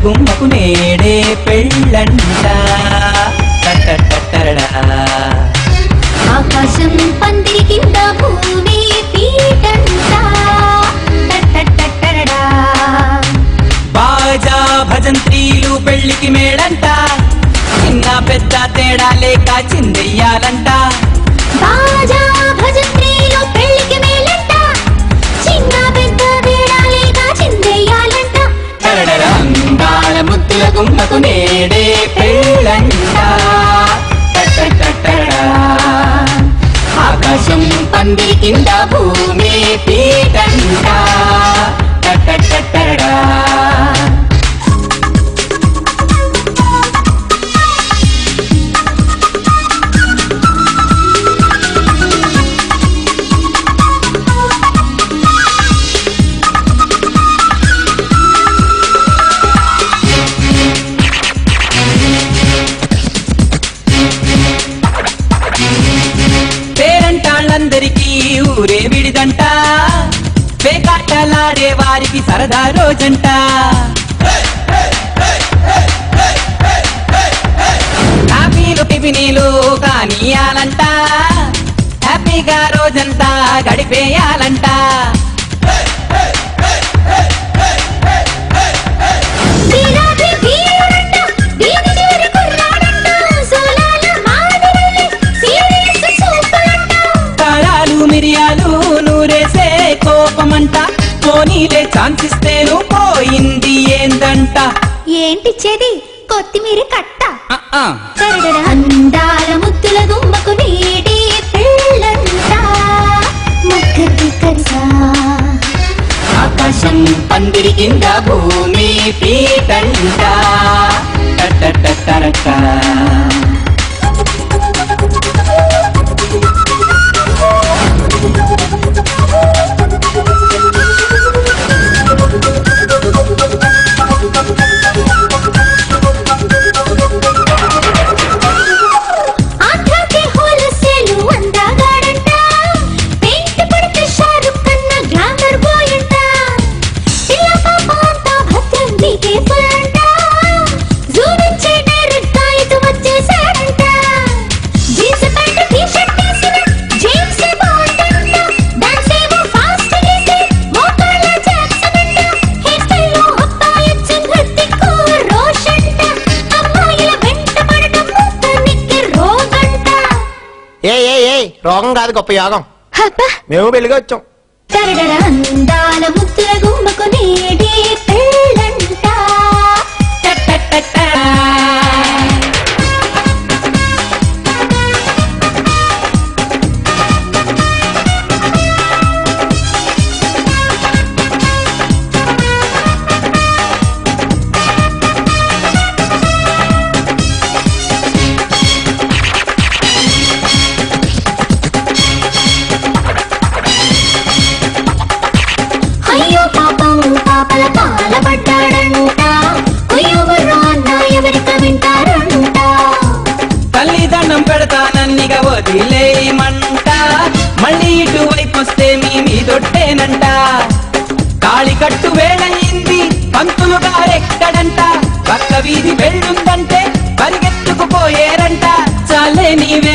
గుమ్మకు నేడే పెళ్ళంట. ఆకాశం పందిరి కింద భూమి పీటంట. బాజా భజంత్రీలు పెళ్లికి మేడంట. చిన్న పెద్ద తేడా లేక చిందెయ్యాలంట. బాజా భజంత్రీలు పెళ్లికి మేలంట. చిన్న పెద్ద తేడా లేక చిందెయ్యాలంట. అందాల ముద్దుల గుమ్మకు నేడే పెళ్ళంట. ఆకాశం పందిరి కింద భూమి పీటంట. పేరంటాళ్ళందరికీ ఊరే విడిదంట. పేకాటలాడే వారికి సరదా రోజంట. హ్యాపీలు టిఫినీలు కానీయాలంట. హ్యాపీగా రోజంతా గడిపేయాలంట. మిరియాలు నూరేసే కోపమంట. పోనీలే ఛాన్స్ ఇస్తేను పోయింది ఏందంట. ఏంటిచ్చేది కొత్తిమీర కట్ట. అందాల ముద్దుల గుమ్మకు నేడే పెళ్ళంట. ముక్కకి కరిసా ఆకాశం పందిరి కింద భూమి పీటంట. రోగం కాదు గొప్ప యోగం. మేము పెళ్లిగా వచ్చాం. అందాల ముద్దుల గుమ్మకు నేడే పెళ్ళంట. తల్లిదండం పెడతానన్నిగా వదిలేయమంట. మళ్ళీ ఇటువైపు వస్తే మీ మీదొట్టేనంట. తాళి కట్టు వేళయింది పంతులు గారెక్కడంట. పక్క వీధి వెళ్ళుందంటే పరిగెత్తుకుపోయేరంట. చాలే నీవే